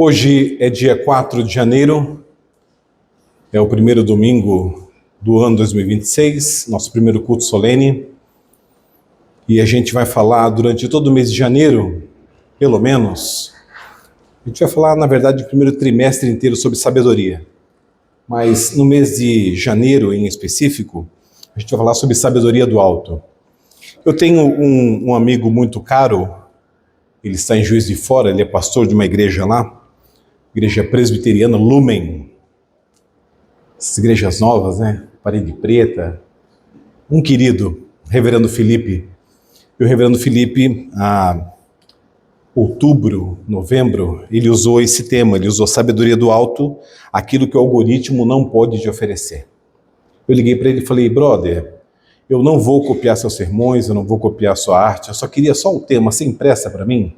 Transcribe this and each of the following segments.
Hoje é dia 4 de janeiro, é o primeiro domingo do ano 2026, nosso primeiro culto solene. E a gente vai falar durante todo o mês de janeiro, pelo menos, a gente vai falar, na verdade, o primeiro trimestre inteiro sobre sabedoria. Mas no mês de janeiro, em específico, a gente vai falar sobre sabedoria do alto. Eu tenho um amigo muito caro, ele está em Juiz de Fora, ele é pastor de uma igreja lá, igreja presbiteriana Lumen. Essas igrejas novas, né? Parede preta. Um querido, reverendo Felipe. E o reverendo Felipe, outubro, novembro, ele usou esse tema, ele usou sabedoria do alto, aquilo que o algoritmo não pode te oferecer. Eu liguei para ele e falei, brother, eu não vou copiar seus sermões, eu não vou copiar sua arte, eu só queria só o tema, sem pressa para mim?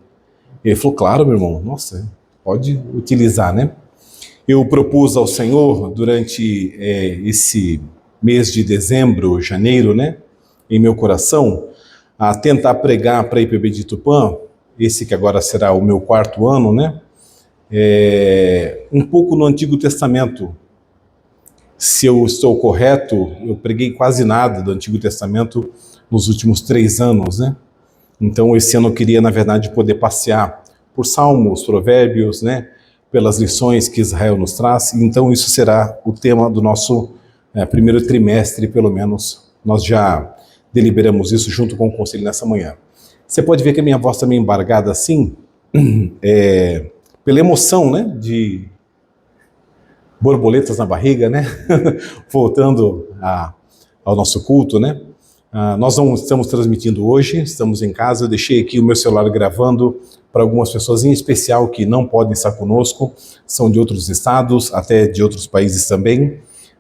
Ele falou, claro, meu irmão, nossa, pode utilizar, né? Eu propus ao Senhor, durante esse mês de dezembro, janeiro, né, em meu coração, a tentar pregar para a IPB de Tupã, esse que agora será o meu 4º ano, né, um pouco no Antigo Testamento. Se eu estou correto, eu preguei quase nada do Antigo Testamento nos últimos 3 anos, né? Então, esse ano eu queria, na verdade, poder passear por Salmos, Provérbios, né? Pelas lições que Israel nos traz. Então, isso será o tema do nosso primeiro trimestre, pelo menos. Nós já deliberamos isso junto com o conselho nessa manhã. Você pode ver que a minha voz está meio embargada assim, pela emoção, né? De borboletas na barriga, né? Voltando ao nosso culto, né? Nós não estamos transmitindo hoje, estamos em casa. Eu deixei aqui o meu celular gravando para algumas pessoas em especial que não podem estar conosco, são de outros estados, até de outros países também,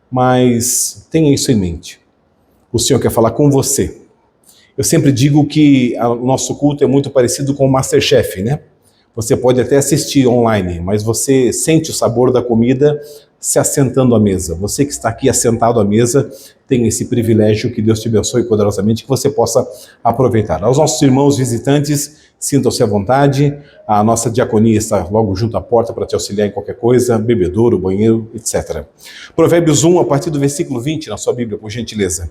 mas tenha isso em mente. O Senhor quer falar com você. Eu sempre digo que o nosso culto é muito parecido com o MasterChef, né? Você pode até assistir online, mas você sente o sabor da comida se assentando à mesa. Você que está aqui assentado à mesa tem esse privilégio, que Deus te abençoe poderosamente, que você possa aproveitar. Aos nossos irmãos visitantes, sintam-se à vontade. A nossa diaconia está logo junto à porta para te auxiliar em qualquer coisa, bebedouro, banheiro, etc. Provérbios 1, a partir do versículo 20, na sua Bíblia, por gentileza.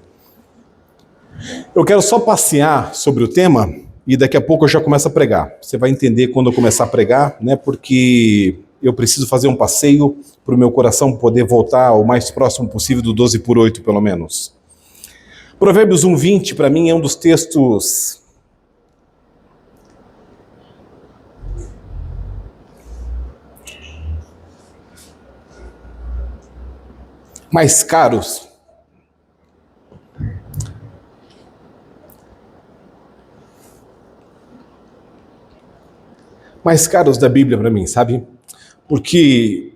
Eu quero só passear sobre o tema e daqui a pouco eu já começo a pregar. Você vai entender quando eu começar a pregar, né? Porque eu preciso fazer um passeio para o meu coração poder voltar o mais próximo possível do 12/8, pelo menos. Provérbios 1:20, para mim, é um dos textos mais caros da Bíblia para mim, sabe? Porque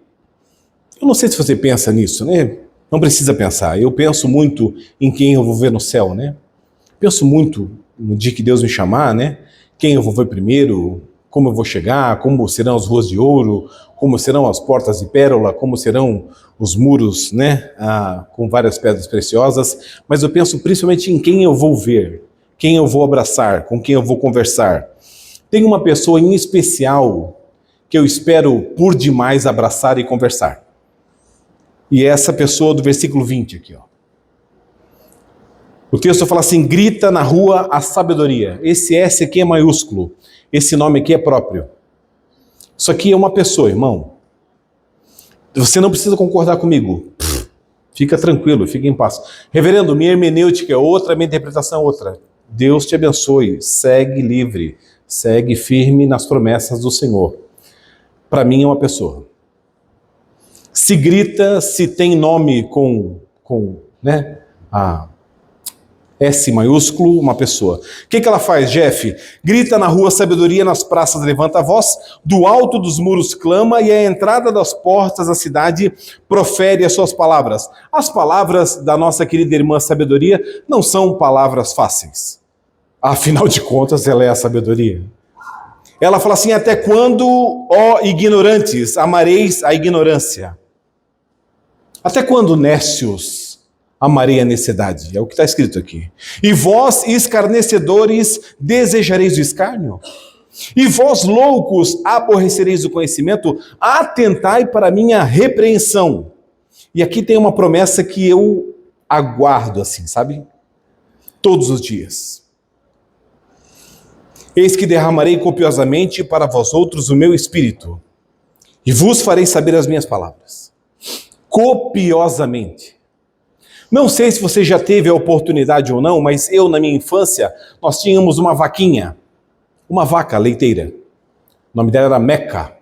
eu não sei se você pensa nisso, né? Não precisa pensar. Eu penso muito em quem eu vou ver no céu, né? Penso muito no dia que Deus me chamar, né? Quem eu vou ver primeiro, como eu vou chegar, como serão as ruas de ouro, como serão as portas de pérola, como serão os muros, né? Com várias pedras preciosas. Mas eu penso principalmente em quem eu vou ver, quem eu vou abraçar, com quem eu vou conversar. Tem uma pessoa em especial que eu espero por demais abraçar e conversar. E é essa pessoa do versículo 20 aqui, ó. O texto fala assim, grita na rua a sabedoria. Esse S aqui é maiúsculo, esse nome aqui é próprio. Isso aqui é uma pessoa, irmão. Você não precisa concordar comigo. Fica tranquilo, fica em paz. Reverendo, minha hermenêutica é outra, minha interpretação é outra. Deus te abençoe, segue livre, segue firme nas promessas do Senhor. Para mim é uma pessoa. Se grita, se tem nome com né, a S maiúsculo, uma pessoa. O que ela faz, Jeff? Grita na rua sabedoria, nas praças levanta a voz, do alto dos muros clama e à entrada das portas da cidade profere as suas palavras. As palavras da nossa querida irmã sabedoria não são palavras fáceis. Afinal de contas, ela é a sabedoria. Ela fala assim, até quando, ó ignorantes, amareis a ignorância? Até quando, nécios, amarei a necessidade? É o que está escrito aqui. E vós, escarnecedores, desejareis o escárnio? E vós, loucos, aborrecereis o conhecimento, atentai para a minha repreensão. E aqui tem uma promessa que eu aguardo assim, sabe? Todos os dias. Eis que derramarei copiosamente para vós outros o meu espírito, e vos farei saber as minhas palavras. Copiosamente. Não sei se você já teve a oportunidade ou não, mas eu, na minha infância, nós tínhamos uma vaquinha, uma vaca leiteira. O nome dela era Meca.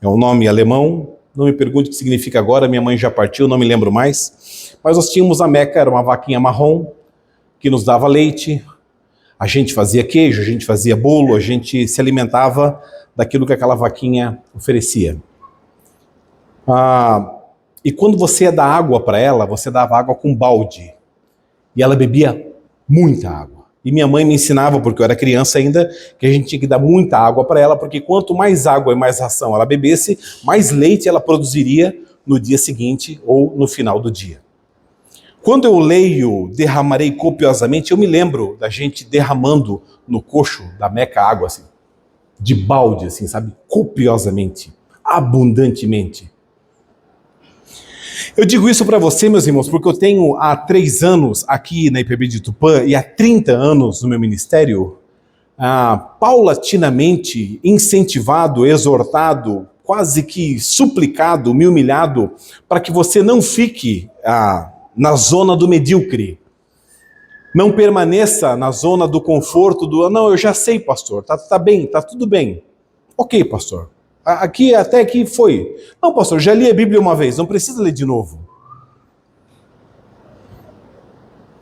É um nome alemão, não me pergunte o que significa agora, minha mãe já partiu, não me lembro mais. Mas nós tínhamos a Meca, era uma vaquinha marrom, que nos dava leite. A gente fazia queijo, a gente fazia bolo, a gente se alimentava daquilo que aquela vaquinha oferecia. E quando você ia dar água para ela, você dava água com balde. E ela bebia muita água. E minha mãe me ensinava, porque eu era criança ainda, que a gente tinha que dar muita água para ela, porque quanto mais água e mais ração ela bebesse, mais leite ela produziria no dia seguinte ou no final do dia. Quando eu leio derramarei copiosamente, eu me lembro da gente derramando no coxo da Meca água, assim, de balde, assim, sabe? Copiosamente, abundantemente. Eu digo isso para você, meus irmãos, porque eu tenho há 3 anos aqui na IPB de Tupã e há 30 anos no meu ministério, paulatinamente incentivado, exortado, quase que suplicado, me humilhado, para que você não fique na zona do medíocre. Não permaneça na zona do conforto não, eu já sei, pastor, tá bem, tá tudo bem. Ok, pastor. Até aqui foi. Não, pastor, já li a Bíblia uma vez, não precisa ler de novo.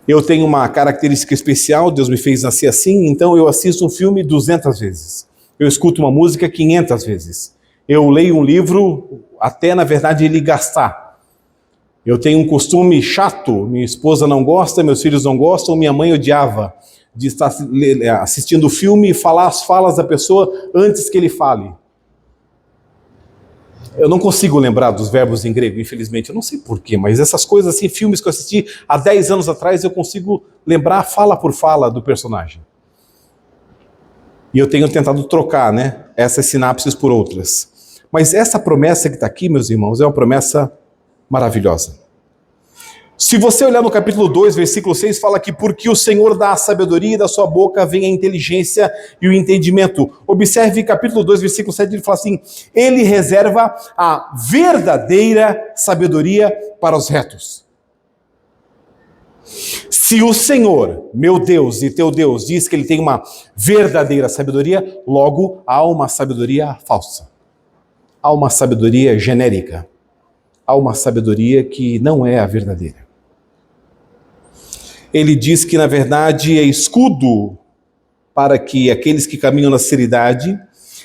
Eu tenho uma característica especial, Deus me fez nascer assim, então eu assisto um filme 200 vezes. Eu escuto uma música 500 vezes. Eu leio um livro até, na verdade, ele gastar. Eu tenho um costume chato, minha esposa não gosta, meus filhos não gostam, minha mãe odiava de estar assistindo o filme e falar as falas da pessoa antes que ele fale. Eu não consigo lembrar dos verbos em grego, infelizmente. Eu não sei porquê, mas essas coisas assim, filmes que eu assisti há 10 anos atrás, eu consigo lembrar fala por fala do personagem. E eu tenho tentado trocar, essas sinapses por outras. Mas essa promessa que está aqui, meus irmãos, é uma promessa maravilhosa. Se você olhar no capítulo 2, versículo 6, fala que porque o Senhor dá a sabedoria e da sua boca vem a inteligência e o entendimento. Observe capítulo 2, versículo 7, ele fala assim, ele reserva a verdadeira sabedoria para os retos. Se o Senhor, meu Deus e teu Deus, diz que ele tem uma verdadeira sabedoria, logo há uma sabedoria falsa. Há uma sabedoria genérica. Há uma sabedoria que não é a verdadeira. Ele diz que, na verdade, é escudo para que aqueles que caminham na sinceridade,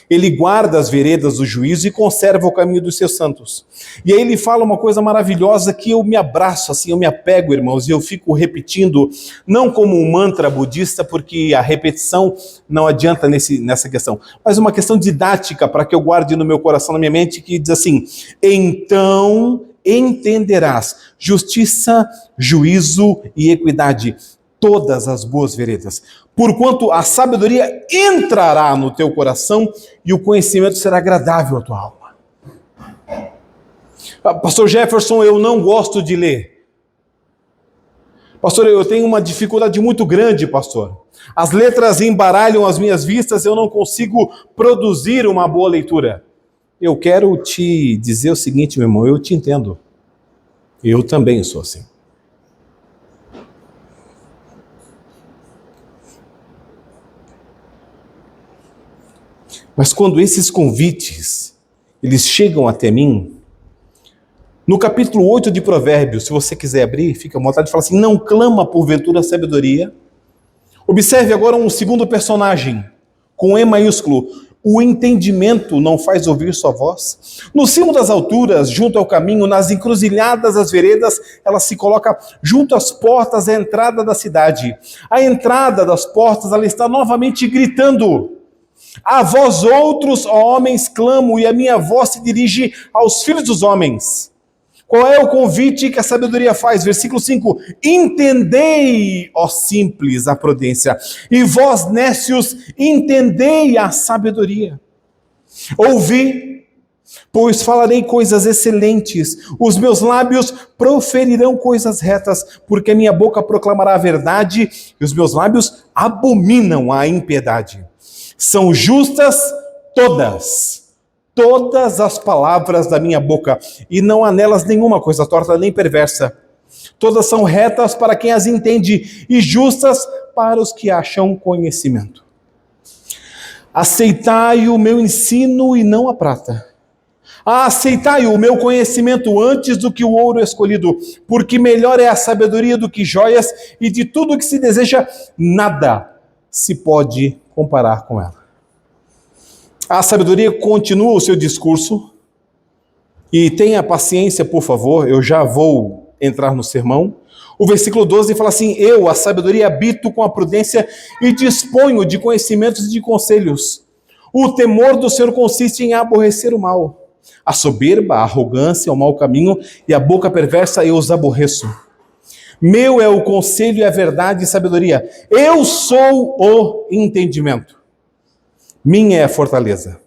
ele guarda as veredas do juízo e conserva o caminho dos seus santos. E aí ele fala uma coisa maravilhosa que eu me abraço, assim, eu me apego, irmãos, e eu fico repetindo, não como um mantra budista, porque a repetição não adianta nessa questão, mas uma questão didática para que eu guarde no meu coração, na minha mente, que diz assim, então entenderás justiça, juízo e equidade, todas as boas veredas, porquanto a sabedoria entrará no teu coração e o conhecimento será agradável à tua alma. Pastor Jefferson, eu não gosto de ler. Pastor, eu tenho uma dificuldade muito grande, pastor. As letras embaralham as minhas vistas, eu não consigo produzir uma boa leitura. Eu quero te dizer o seguinte, meu irmão, eu te entendo. Eu também sou assim. Mas quando esses convites, eles chegam até mim, no capítulo 8 de Provérbios, se você quiser abrir, fica à vontade de falar assim, não clama porventura sabedoria. Observe agora um segundo personagem, com E maiúsculo, o entendimento não faz ouvir sua voz. No cimo das alturas, junto ao caminho, nas encruzilhadas das veredas, ela se coloca junto às portas da entrada da cidade. A entrada das portas, ela está novamente gritando, a vós outros, ó homens, clamo, e a minha voz se dirige aos filhos dos homens. Qual é o convite que a sabedoria faz? Versículo 5: entendei, ó simples, a prudência, e vós, nécios, entendei a sabedoria. Ouvi, pois falarei coisas excelentes, os meus lábios proferirão coisas retas, porque a minha boca proclamará a verdade, e os meus lábios abominam a impiedade. São justas todas as palavras da minha boca, e não há nelas nenhuma coisa torta nem perversa. Todas são retas para quem as entende, e justas para os que acham conhecimento. Aceitai o meu ensino e não a prata. Aceitai o meu conhecimento antes do que o ouro escolhido, porque melhor é a sabedoria do que joias, e de tudo que se deseja, nada se pode comparar com ela. A sabedoria continua o seu discurso, e tenha paciência, por favor, eu já vou entrar no sermão. O versículo 12 fala assim: eu, a sabedoria, habito com a prudência e disponho de conhecimentos e de conselhos. O temor do Senhor consiste em aborrecer o mal. A soberba, a arrogância, o mau caminho e a boca perversa eu os aborreço. Meu é o conselho e a verdade e sabedoria. Eu sou o entendimento. Minha é a fortaleza.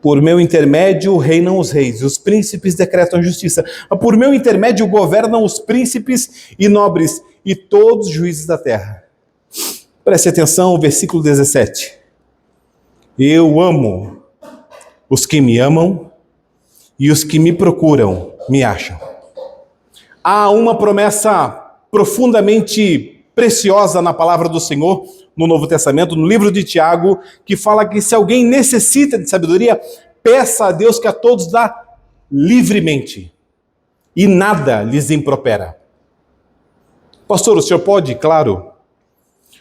Por meu intermédio reinam os reis, os príncipes decretam justiça. Por meu intermédio governam os príncipes e nobres e todos os juízes da terra. Preste atenção, versículo 17. Eu amo os que me amam e os que me procuram me acham. Há uma promessa profundamente preciosa na palavra do Senhor, no Novo Testamento, no livro de Tiago, que fala que se alguém necessita de sabedoria, peça a Deus que a todos dá livremente, e nada lhes impropera. Pastor, o senhor pode? Claro.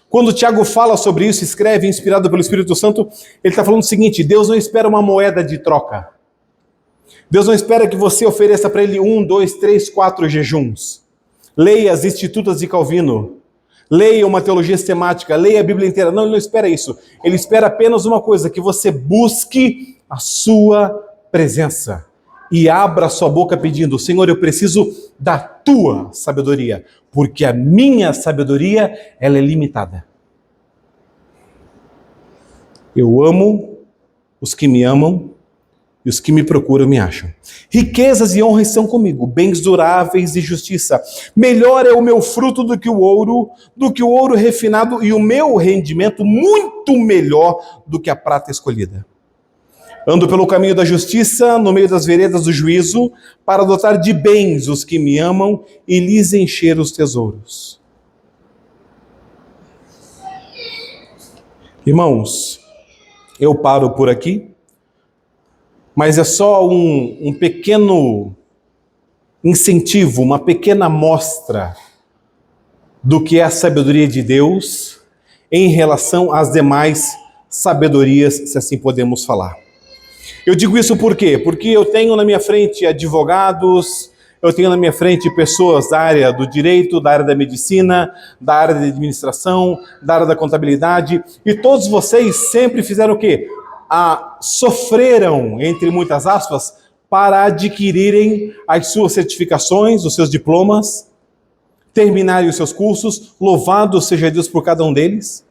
Quando Tiago fala sobre isso, escreve, inspirado pelo Espírito Santo, ele está falando o seguinte: Deus não espera uma moeda de troca. Deus não espera que você ofereça para ele 1, 2, 3, 4 jejuns. Leia as Institutas de Calvino. Leia uma teologia sistemática, leia a Bíblia inteira. Não, ele não espera isso. Ele espera apenas uma coisa: que você busque a sua presença e abra a sua boca pedindo: Senhor, eu preciso da tua sabedoria, porque a minha sabedoria, ela é limitada. Eu amo os que me amam e os que me procuram me acham. Riquezas e honras são comigo, bens duráveis e justiça. Melhor é o meu fruto do que o ouro refinado, e o meu rendimento muito melhor do que a prata escolhida. Ando pelo caminho da justiça, no meio das veredas do juízo, para dotar de bens os que me amam e lhes encher os tesouros. Irmãos, eu paro por aqui, mas é só um pequeno incentivo, uma pequena amostra do que é a sabedoria de Deus em relação às demais sabedorias, se assim podemos falar. Eu digo isso por quê? Porque eu tenho na minha frente advogados, eu tenho na minha frente pessoas da área do direito, da área da medicina, da área da administração, da área da contabilidade, e todos vocês sempre fizeram o quê? Sofreram, entre muitas aspas, para adquirirem as suas certificações, os seus diplomas, terminarem os seus cursos. Louvado seja Deus por cada um deles.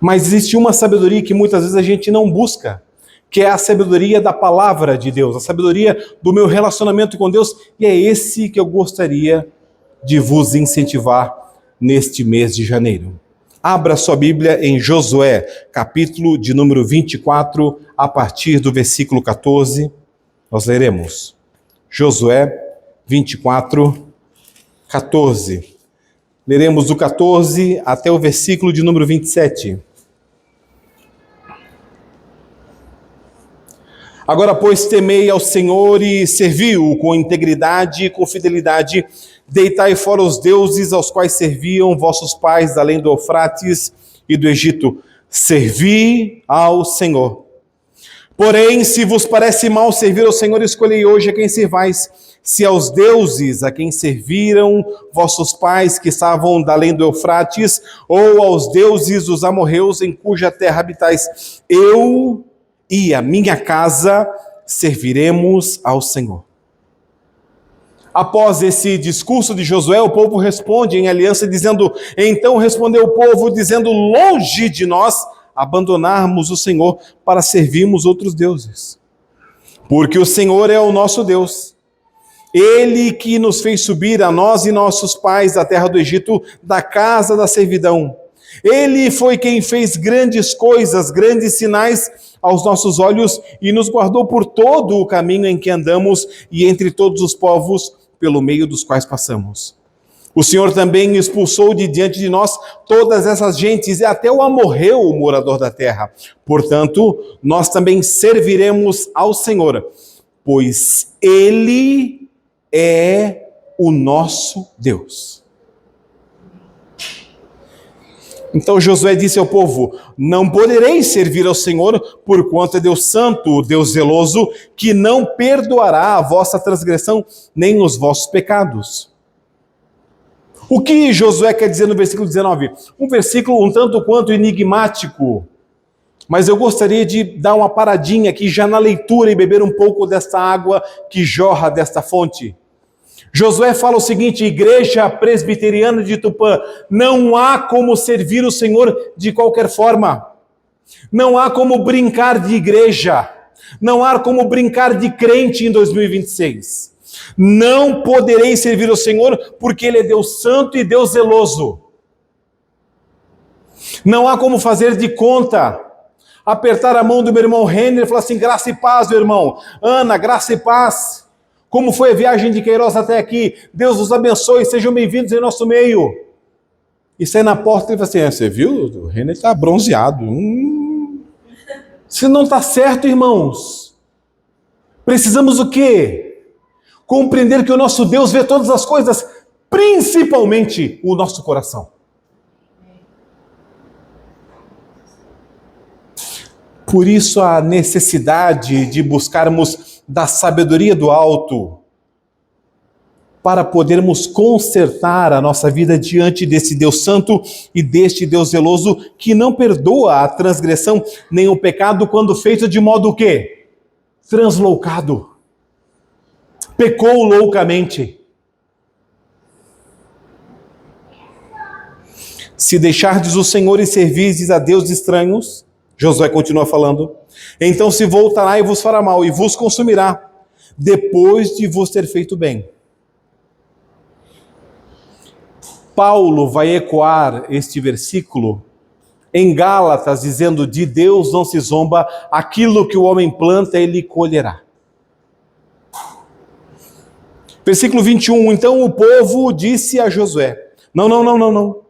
Mas existe uma sabedoria que muitas vezes a gente não busca, que é a sabedoria da palavra de Deus, a sabedoria do meu relacionamento com Deus, e é esse que eu gostaria de vos incentivar neste mês de janeiro. Abra sua Bíblia em Josué, capítulo de número 24, a partir do versículo 14. Nós leremos Josué 24, 14. Leremos do 14 até o versículo de número 27. Agora, pois, temei ao Senhor e servi-o com integridade e com fidelidade. Deitai fora os deuses aos quais serviam vossos pais, além do Eufrates e do Egito. Servi ao Senhor. Porém, se vos parece mal servir ao Senhor, escolhei hoje a quem servais. Se aos deuses a quem serviram vossos pais, que estavam da além do Eufrates, ou aos deuses dos amorreus em cuja terra habitais, eu e a minha casa serviremos ao Senhor. Após esse discurso de Josué, o povo responde em aliança dizendo: então respondeu o povo dizendo: longe de nós abandonarmos o Senhor para servirmos outros deuses. Porque o Senhor é o nosso Deus. Ele que nos fez subir a nós e nossos pais da terra do Egito, da casa da servidão. Ele foi quem fez grandes coisas, grandes sinais aos nossos olhos e nos guardou por todo o caminho em que andamos e entre todos os povos pelo meio dos quais passamos. O Senhor também expulsou de diante de nós todas essas gentes e até o amorreu, o morador da terra. Portanto, nós também serviremos ao Senhor, pois Ele é o nosso Deus. Então Josué disse ao povo: não podereis servir ao Senhor, porquanto é Deus santo, Deus zeloso, que não perdoará a vossa transgressão, nem os vossos pecados. O que Josué quer dizer no versículo 19? Um versículo um tanto quanto enigmático, mas eu gostaria de dar uma paradinha aqui já na leitura e beber um pouco desta água que jorra desta fonte. Josué fala o seguinte: Igreja Presbiteriana de Tupã, não há como servir o Senhor de qualquer forma. Não há como brincar de igreja. Não há como brincar de crente em 2026. Não podereis servir o Senhor porque Ele é Deus santo e Deus zeloso. Não há como fazer de conta, apertar a mão do meu irmão Renner e falar assim: graça e paz, meu irmão. Ana, graça e paz. Como foi a viagem de Queiroz até aqui? Deus os abençoe, sejam bem-vindos em nosso meio. E sai na porta e fala assim: você viu? O Renner está bronzeado. Se não está certo, irmãos. Precisamos o quê? Compreender que o nosso Deus vê todas as coisas, principalmente o nosso coração. Por isso a necessidade de buscarmos da sabedoria do alto para podermos consertar a nossa vida diante desse Deus santo e deste Deus zeloso que não perdoa a transgressão nem o pecado quando feito de modo o quê? Translocado. Pecou loucamente. Se deixardes o Senhor e servirdes a deuses estranhos, Josué continua falando, então se voltará e vos fará mal e vos consumirá, depois de vos ter feito bem. Paulo vai ecoar este versículo em Gálatas, dizendo: de Deus não se zomba, aquilo que o homem planta, ele colherá. Versículo 21, então o povo disse a Josué: não.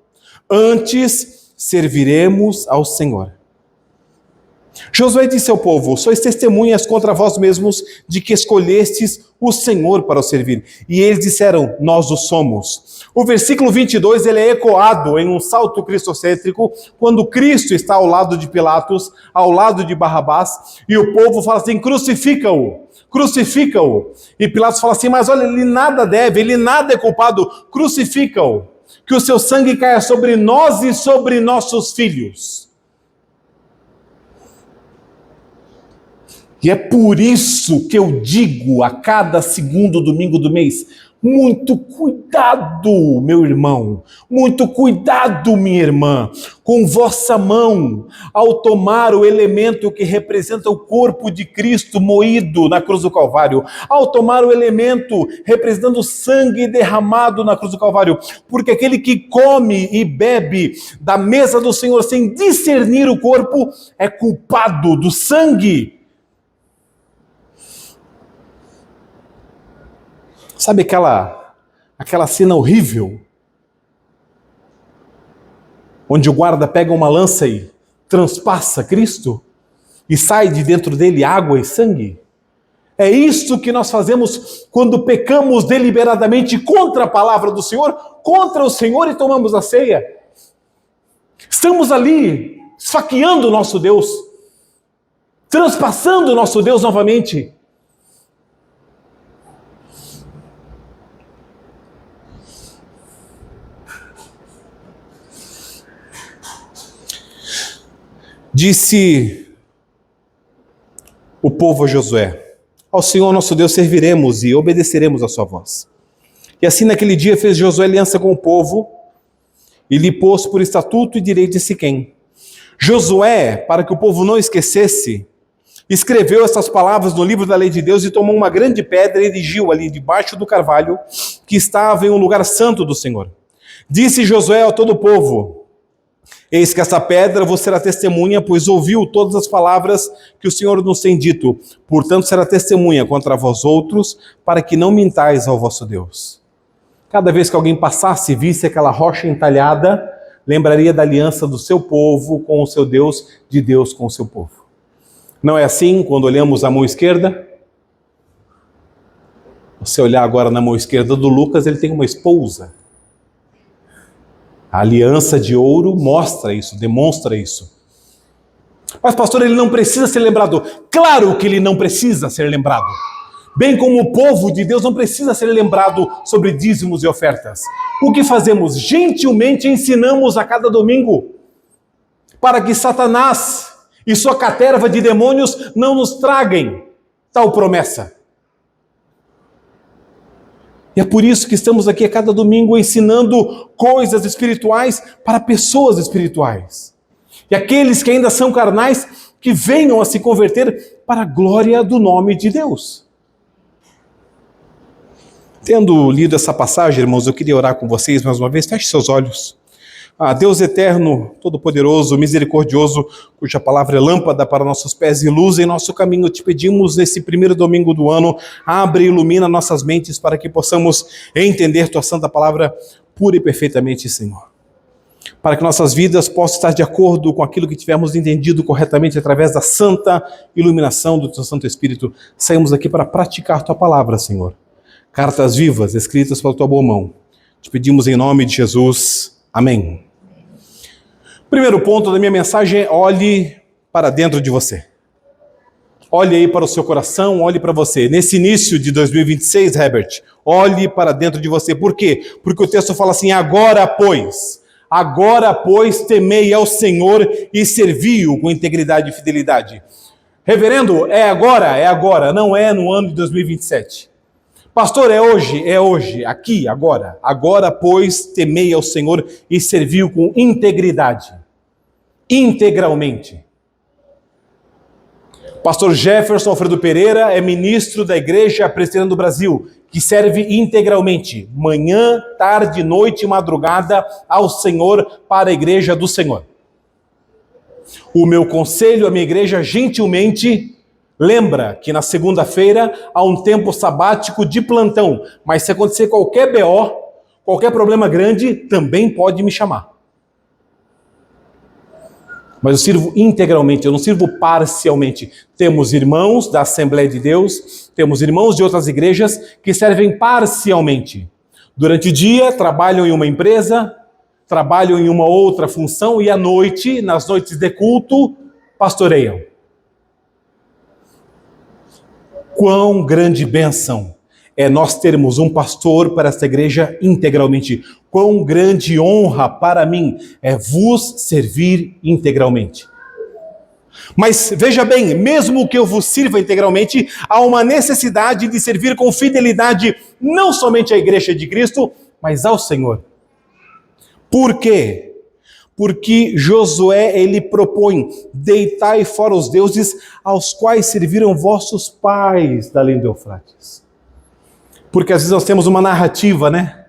Antes serviremos ao Senhor. Josué disse ao povo: sois testemunhas contra vós mesmos de que escolhestes o Senhor para o servir. E eles disseram: nós o somos. O versículo 22 ele é ecoado em um salto cristocêntrico, quando Cristo está ao lado de Pilatos, ao lado de Barrabás, e o povo fala assim: crucifica-o. Crucifica-o. E Pilatos fala assim: mas olha, ele nada deve, ele nada é culpado, crucifica-o. Que o seu sangue caia sobre nós e sobre nossos filhos. E é por isso que eu digo a cada segundo domingo do mês: muito cuidado, meu irmão, muito cuidado, minha irmã, com vossa mão, ao tomar o elemento que representa o corpo de Cristo moído na cruz do Calvário, ao tomar o elemento representando o sangue derramado na cruz do Calvário, porque aquele que come e bebe da mesa do Senhor sem discernir o corpo é culpado do sangue. Sabe aquela cena horrível? Onde o guarda pega uma lança e transpassa Cristo? E sai de dentro dele água e sangue? É isso que nós fazemos quando pecamos deliberadamente contra a palavra do Senhor, contra o Senhor e tomamos a ceia. Estamos ali esfaqueando o nosso Deus, transpassando o nosso Deus novamente. Disse o povo a Josué: ao Senhor nosso Deus serviremos e obedeceremos a sua voz. E assim naquele dia fez Josué aliança com o povo e lhe pôs por estatuto e direito de Siquém. Josué, para que o povo não esquecesse, escreveu essas palavras no livro da lei de Deus e tomou uma grande pedra e erigiu ali debaixo do carvalho que estava em um lugar santo do Senhor. Disse Josué a todo o povo: eis que essa pedra vos será testemunha, pois ouviu todas as palavras que o Senhor nos tem dito. Portanto, será testemunha contra vós outros, para que não mintais ao vosso Deus. Cada vez que alguém passasse e visse aquela rocha entalhada, lembraria da aliança do seu povo com o seu Deus, de Deus com o seu povo. Não é assim quando olhamos a mão esquerda? Se olhar agora na mão esquerda do Lucas, ele tem uma esposa. A aliança de ouro mostra isso, demonstra isso. Mas pastor, ele não precisa ser lembrado. Claro que ele não precisa ser lembrado. Bem como o povo de Deus não precisa ser lembrado sobre dízimos e ofertas. O que fazemos? Gentilmente ensinamos a cada domingo, para que Satanás e sua caterva de demônios não nos tragam tal promessa. E é por isso que estamos aqui a cada domingo ensinando coisas espirituais para pessoas espirituais. E aqueles que ainda são carnais, que venham a se converter para a glória do nome de Deus. Tendo lido essa passagem, irmãos, eu queria orar com vocês mais uma vez. Feche seus olhos. Deus eterno, todo-poderoso, misericordioso, cuja palavra é lâmpada para nossos pés e luz em nosso caminho, te pedimos nesse primeiro domingo do ano, abre e ilumina nossas mentes para que possamos entender tua santa palavra pura e perfeitamente, Senhor. Para que nossas vidas possam estar de acordo com aquilo que tivermos entendido corretamente através da santa iluminação do teu Santo Espírito. Saímos aqui para praticar tua palavra, Senhor. Cartas vivas, escritas pela tua boa mão. Te pedimos em nome de Jesus. Amém. Primeiro ponto da minha mensagem é: olhe para dentro de você. Olhe aí para o seu coração, olhe para você. Nesse início de 2026, Herbert, olhe para dentro de você. Por quê? Porque o texto fala assim: agora, pois, temei ao Senhor e servi-o com integridade e fidelidade. Reverendo, é agora, não é no ano de 2027. Pastor, é hoje, aqui, agora. Agora, pois, temei ao Senhor e serviu com integridade. Integralmente. Pastor Jefferson Alfredo Pereira é ministro da Igreja Presbiteriana do Brasil, que serve integralmente, manhã, tarde, noite e madrugada, ao Senhor, para a Igreja do Senhor. O meu conselho, a minha igreja, gentilmente lembra que na segunda-feira há um tempo sabático de plantão, mas se acontecer qualquer BO, qualquer problema grande, também pode me chamar. Mas eu sirvo integralmente, eu não sirvo parcialmente. Temos irmãos da Assembleia de Deus, temos irmãos de outras igrejas que servem parcialmente. Durante o dia, trabalham em uma empresa, trabalham em uma outra função e à noite, nas noites de culto, pastoreiam. Quão grande bênção é nós termos um pastor para esta igreja integralmente. Quão grande honra para mim é vos servir integralmente. Mas veja bem, mesmo que eu vos sirva integralmente, há uma necessidade de servir com fidelidade não somente à igreja de Cristo, mas ao Senhor. Por quê? Porque Josué, ele propõe: deitai fora os deuses aos quais serviram vossos pais da além do Eufrates. Porque às vezes nós temos uma narrativa, né?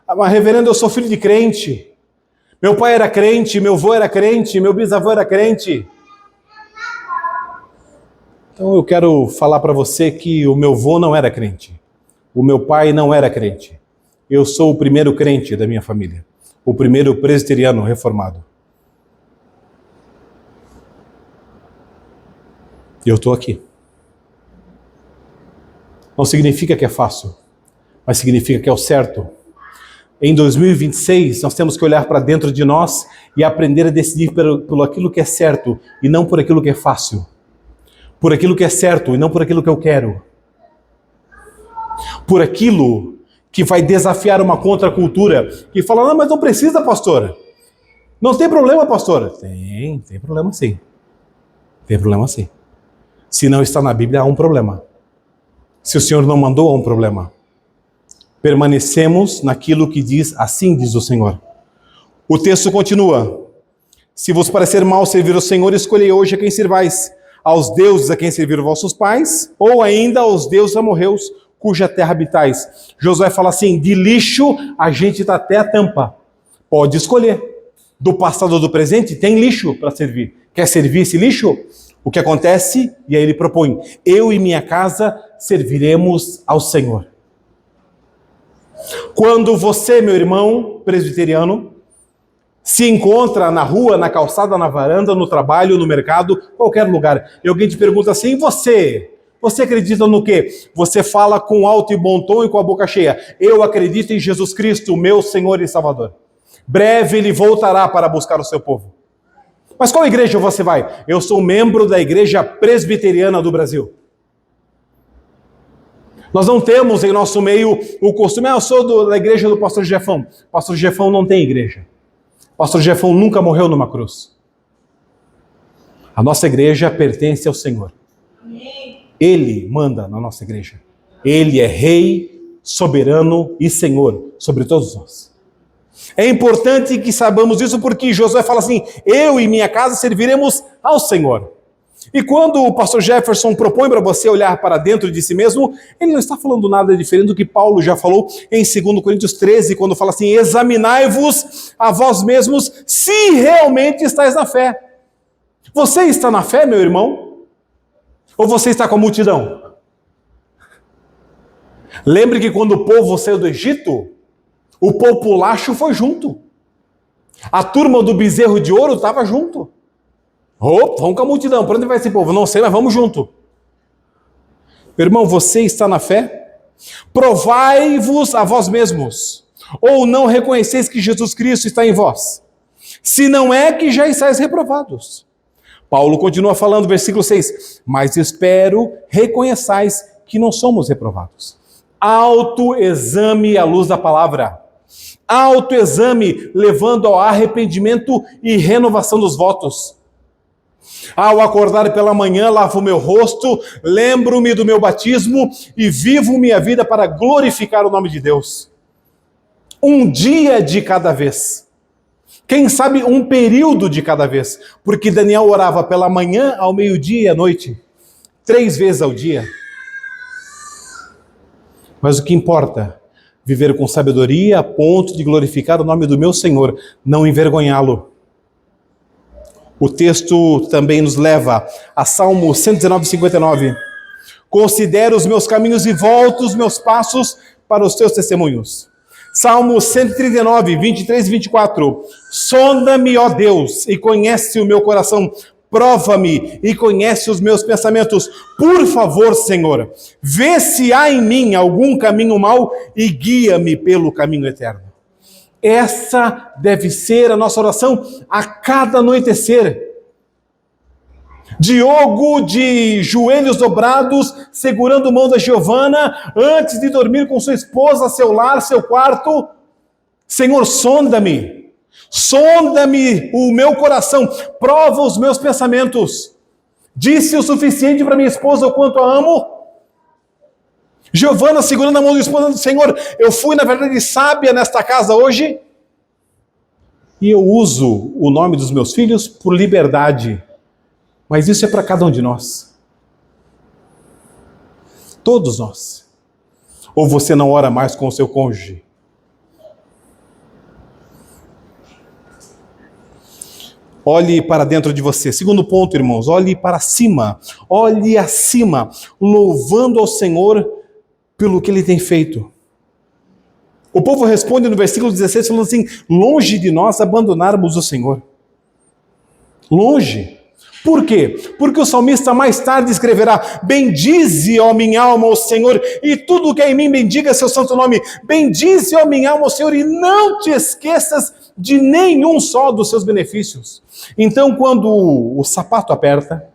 Mas, reverendo, eu sou filho de crente. Meu pai era crente, meu avô era crente, meu bisavô era crente. Então eu quero falar para você que o meu avô não era crente. O meu pai não era crente. Eu sou o primeiro crente da minha família. O primeiro presbiteriano reformado. E eu estou aqui. Não significa que é fácil, mas significa que é o certo. Em 2026, nós temos que olhar para dentro de nós e aprender a decidir por aquilo que é certo e não por aquilo que é fácil. Por aquilo que é certo e não por aquilo que eu quero. Por aquilo que vai desafiar uma contracultura, que fala: não, mas não precisa, pastor. Não tem problema, pastor. Tem problema sim. Tem problema sim. Se não está na Bíblia, há um problema. Se o Senhor não mandou, há um problema. permanecemos naquilo que diz, assim diz o Senhor. O texto continua: se vos parecer mal servir o Senhor, escolhei hoje a quem servais, aos deuses a quem serviram vossos pais, ou ainda aos deuses amorreus, cuja terra habitais. Josué fala assim: de lixo a gente está até a tampa. Pode escolher. Do passado ou do presente, tem lixo para servir. Quer servir esse lixo? O que acontece? E aí ele propõe: eu e minha casa serviremos ao Senhor. Quando você, meu irmão presbiteriano, se encontra na rua, na calçada, na varanda, no trabalho, no mercado, qualquer lugar, e alguém te pergunta assim: e você? Você acredita no quê? Você fala com alto e bom tom e com a boca cheia: eu acredito em Jesus Cristo, meu Senhor e Salvador. Breve ele voltará para buscar o seu povo. Mas qual igreja você vai? Eu sou membro da Igreja Presbiteriana do Brasil. Nós não temos em nosso meio o costume: eu sou da igreja do pastor Jefão. Pastor Jefão não tem igreja. Pastor Jefão nunca morreu numa cruz. A nossa igreja pertence ao Senhor. Ele manda na nossa igreja. Ele é rei, soberano e Senhor sobre todos nós. É importante que saibamos isso, porque Josué fala assim: eu e minha casa serviremos ao Senhor. E quando o pastor Jefferson propõe para você olhar para dentro de si mesmo, ele não está falando nada diferente do que Paulo já falou em 2 Coríntios 13, quando fala assim: examinai-vos a vós mesmos se realmente estáis na fé. Você está na fé, meu irmão? Ou você está com a multidão? Lembre que quando o povo saiu do Egito, o populacho foi junto. A turma do bezerro de ouro estava junto. Vamos com a multidão. Para onde vai esse povo? Não sei, mas vamos junto. Meu irmão, você está na fé? Provai-vos a vós mesmos. Ou não reconheceis que Jesus Cristo está em vós? Se não é, que já estáis reprovados. Paulo continua falando, versículo 6. Mas espero reconheçais que não somos reprovados. Autoexame à luz da palavra. Autoexame levando ao arrependimento e renovação dos votos. Ao acordar pela manhã, lavo o meu rosto, lembro-me do meu batismo e vivo minha vida para glorificar o nome de Deus. Um dia de cada vez. Quem sabe um período de cada vez. Porque Daniel orava pela manhã, ao meio-dia e à noite. 3 vezes ao dia. Mas o que importa? Viver com sabedoria a ponto de glorificar o nome do meu Senhor, não envergonhá-lo. O texto também nos leva a Salmo 119:59. Considero os meus caminhos e volto os meus passos para os teus testemunhos. Salmo 139, 23 e 24. Sonda-me, ó Deus, e conhece o meu coração. Prova-me e conhece os meus pensamentos. Por favor, Senhor, vê se há em mim algum caminho mau e guia-me pelo caminho eterno. Essa deve ser a nossa oração a cada anoitecer. Diogo, de joelhos dobrados, segurando a mão da Giovana, antes de dormir com sua esposa, seu lar, seu quarto. Senhor, sonda-me o meu coração, prova os meus pensamentos. Disse o suficiente para minha esposa o quanto a amo? Giovana segurando a mão da esposa, Senhor, eu fui na verdade sábia nesta casa hoje, e eu uso o nome dos meus filhos por liberdade, mas isso é para cada um de nós. Todos nós. Ou você não ora mais com o seu cônjuge? Olhe para dentro de você. Segundo ponto, irmãos, olhe para cima. Olhe acima, louvando ao Senhor pelo que Ele tem feito. O povo responde no versículo 16, falando assim: longe de nós abandonarmos o Senhor. Longe. Por quê? Porque o salmista mais tarde escreverá: bendize, ó minha alma, ao Senhor, e tudo que é em mim bendiga seu santo nome. Bendize, ó minha alma, ao Senhor, e não te esqueças de nenhum só dos seus benefícios. Então, quando o sapato aperta,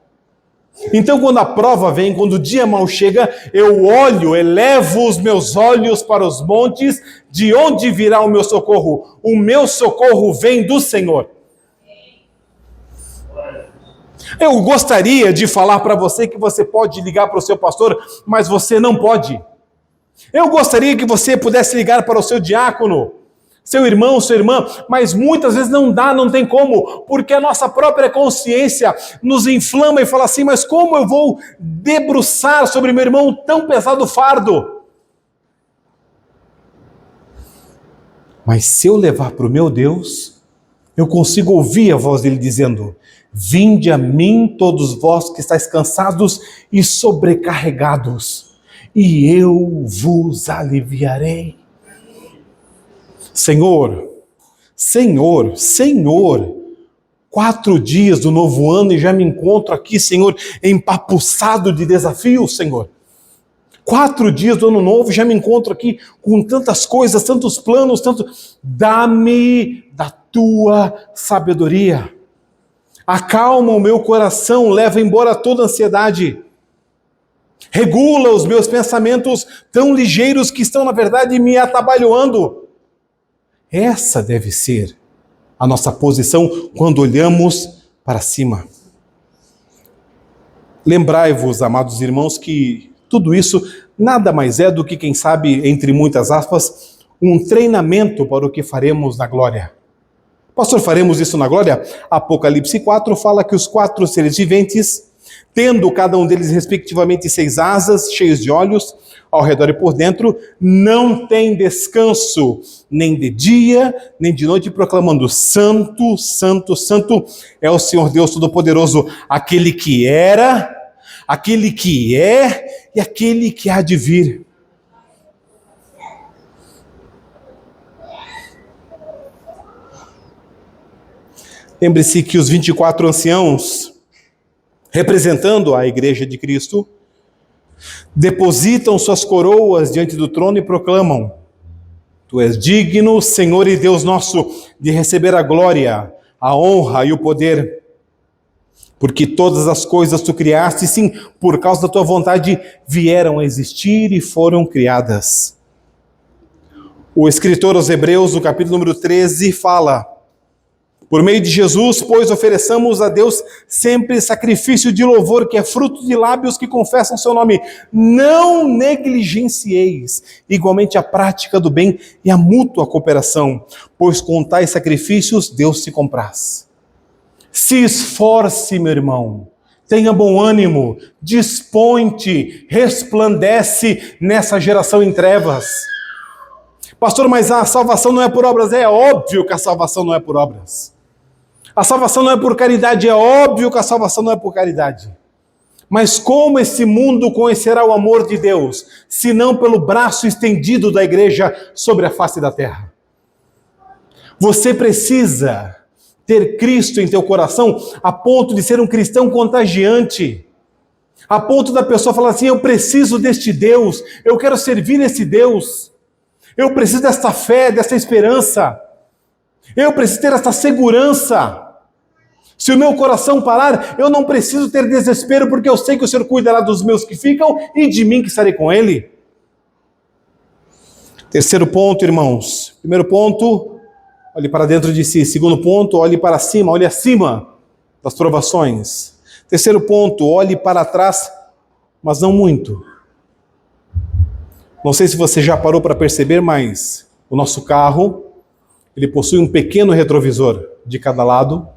então quando a prova vem, quando o dia mal chega, eu olho, elevo os meus olhos para os montes, de onde virá o meu socorro? O meu socorro vem do Senhor. Eu gostaria de falar para você que você pode ligar para o seu pastor, mas você não pode. Eu gostaria que você pudesse ligar para o seu diácono, seu irmão, sua irmã, mas muitas vezes não dá, não tem como, porque a nossa própria consciência nos inflama e fala assim, mas como eu vou debruçar sobre meu irmão tão pesado fardo? Mas se eu levar para o meu Deus, eu consigo ouvir a voz dele dizendo, vinde a mim todos vós que estáis cansados e sobrecarregados, e eu vos aliviarei. Senhor, 4 dias do novo ano e já me encontro aqui, Senhor, empapuçado de desafios, Senhor. 4 dias do ano novo e já me encontro aqui com tantas coisas, tantos planos, Dá-me da tua sabedoria. Acalma o meu coração, leva embora toda ansiedade. Regula os meus pensamentos tão ligeiros que estão, na verdade, me atabalhoando. Essa deve ser a nossa posição quando olhamos para cima. Lembrai-vos, amados irmãos, que tudo isso nada mais é do que, quem sabe, entre muitas aspas, um treinamento para o que faremos na glória. Pastor, faremos isso na glória? Apocalipse 4 fala que os 4 seres viventes, tendo cada um deles respectivamente 6 asas, cheios de olhos, ao redor e por dentro, não tem descanso, nem de dia, nem de noite, proclamando, Santo, Santo, Santo é o Senhor Deus Todo-Poderoso, aquele que era, aquele que é e aquele que há de vir. Lembre-se que os 24 anciãos, representando a Igreja de Cristo, depositam suas coroas diante do trono e proclamam, Tu és digno, Senhor e Deus nosso, de receber a glória, a honra e o poder, porque todas as coisas Tu criaste, sim, por causa da Tua vontade, vieram a existir e foram criadas. O escritor aos Hebreus, no capítulo número 13, fala, por meio de Jesus, pois, ofereçamos a Deus sempre sacrifício de louvor, que é fruto de lábios que confessam seu nome. Não negligencieis igualmente a prática do bem e a mútua cooperação, pois com tais sacrifícios Deus se compraz. Se esforce, meu irmão, tenha bom ânimo, dispõe-te, resplandece nessa geração em trevas. Pastor, mas a salvação não é por obras? É óbvio que a salvação não é por obras. A salvação não é por caridade, é óbvio que a salvação não é por caridade. Mas como esse mundo conhecerá o amor de Deus, se não pelo braço estendido da igreja sobre a face da terra? Você precisa ter Cristo em teu coração a ponto de ser um cristão contagiante, a ponto da pessoa falar assim, eu preciso deste Deus, eu quero servir esse Deus, eu preciso desta fé, desta esperança, eu preciso ter esta segurança. Se o meu coração parar, eu não preciso ter desespero, porque eu sei que o Senhor cuidará dos meus que ficam e de mim que estarei com Ele. Terceiro ponto, irmãos. Primeiro ponto, olhe para dentro de si. Segundo ponto, olhe para cima, olhe acima das provações. Terceiro ponto, olhe para trás, mas não muito. Não sei se você já parou para perceber, mas o nosso carro, ele possui um pequeno retrovisor de cada lado,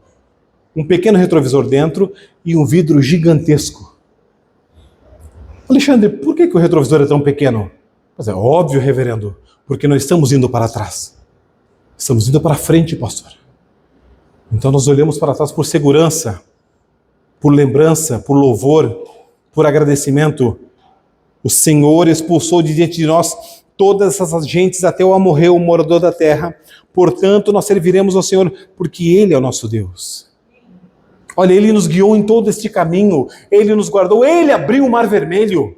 um pequeno retrovisor dentro e um vidro gigantesco. Alexandre, por que o retrovisor é tão pequeno? Mas é óbvio, reverendo, porque nós estamos indo para trás. Estamos indo para frente, pastor. Então nós olhamos para trás por segurança, por lembrança, por louvor, por agradecimento. O Senhor expulsou de diante de nós todas essas gentes até o amorreu, o morador da terra. Portanto, nós serviremos ao Senhor, porque Ele é o nosso Deus. Olha, Ele nos guiou em todo este caminho, Ele nos guardou, Ele abriu o mar vermelho.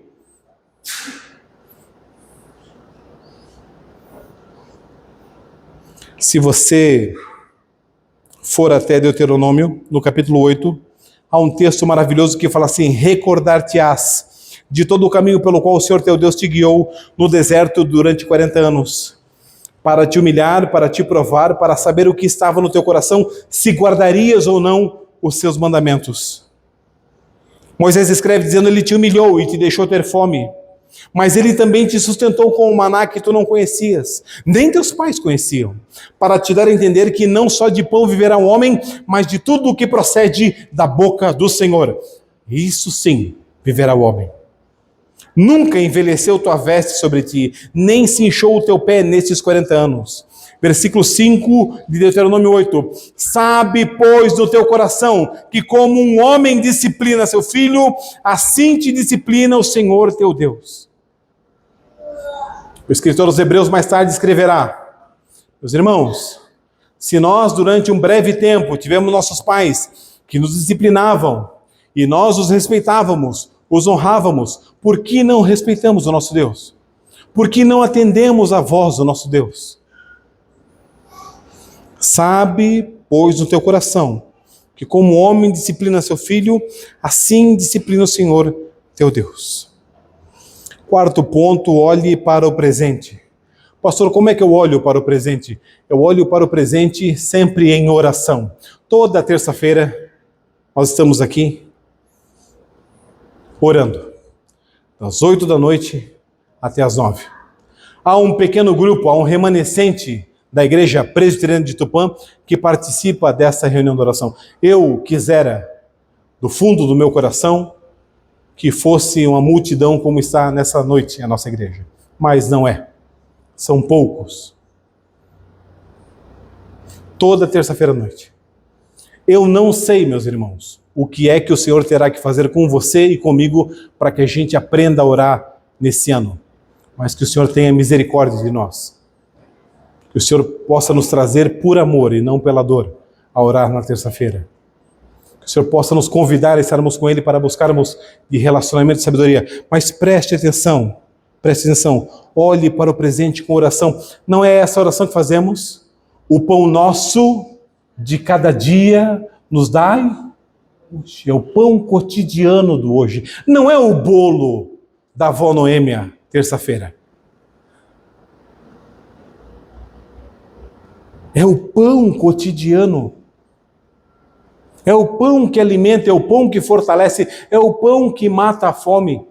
Se você for até Deuteronômio, no capítulo 8, há um texto maravilhoso que fala assim, recordar-te-ás de todo o caminho pelo qual o Senhor teu Deus te guiou no deserto durante 40 anos, para te humilhar, para te provar, para saber o que estava no teu coração, se guardarias ou não os seus mandamentos. Moisés escreve dizendo, Ele te humilhou e te deixou ter fome, Mas ele também te sustentou com o maná que tu não conhecias, nem teus pais conheciam, para te dar a entender que não só de pão viverá um homem, mas de tudo o que procede da boca do Senhor. Isso sim, viverá o homem. Nunca envelheceu tua veste sobre ti, nem se inchou o teu pé nestes 40 anos. Versículo 5 de Deuteronômio 8. Sabe, pois, no teu coração, que como um homem disciplina seu filho, assim te disciplina o Senhor teu Deus. O escritor aos Hebreus mais tarde escreverá: meus irmãos, se nós durante um breve tempo tivemos nossos pais que nos disciplinavam, e nós os respeitávamos, os honrávamos, por que não respeitamos o nosso Deus? Por que não atendemos a voz do nosso Deus? Sabe, pois, no teu coração, que como o homem disciplina seu filho, assim disciplina o Senhor teu Deus. Quarto ponto, olhe para o presente. Pastor, como é que eu olho para o presente? Eu olho para o presente sempre em oração. Toda terça-feira nós estamos aqui orando, das 8 da noite até as 9. Há um pequeno grupo, há um remanescente da Igreja Presbiteriana de Tupã que participa dessa reunião de oração. Eu quisera, do fundo do meu coração, que fosse uma multidão como está nessa noite a nossa igreja. Mas não é. São poucos. Toda terça-feira à noite. Eu não sei, meus irmãos, o que é que o Senhor terá que fazer com você e comigo para que a gente aprenda a orar nesse ano. Mas que o Senhor tenha misericórdia de nós. Que o Senhor possa nos trazer por amor e não pela dor a orar na terça-feira. Que o Senhor possa nos convidar a estarmos com Ele para buscarmos de relacionamento e sabedoria. Mas preste atenção, olhe para o presente com oração. Não é essa oração que fazemos? O pão nosso de cada dia nos dai. É o pão cotidiano do hoje. Não é o bolo da avó Noêmia, terça-feira. É o pão cotidiano. É o pão que alimenta, é o pão que fortalece, é o pão que mata a fome.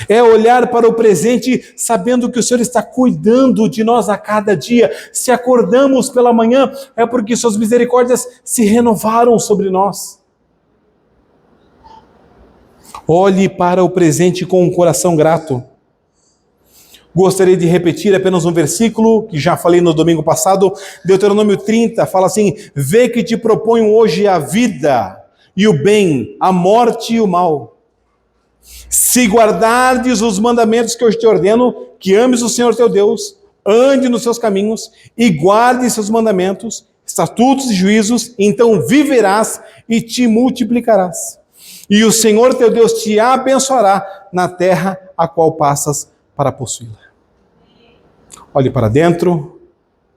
É olhar para o presente sabendo que o Senhor está cuidando de nós a cada dia. Se acordamos pela manhã, é porque suas misericórdias se renovaram sobre nós. Olhe para o presente com um coração grato. Gostaria de repetir apenas um versículo que já falei no domingo passado. Deuteronômio 30 fala assim: vê que te proponho hoje a vida e o bem, a morte e o mal. Se guardardes os mandamentos que hoje te ordeno, que ames o Senhor teu Deus, ande nos seus caminhos e guarde seus mandamentos, estatutos e juízos, então viverás e te multiplicarás. E o Senhor teu Deus te abençoará na terra a qual passas para possuí-la. Olhe para dentro,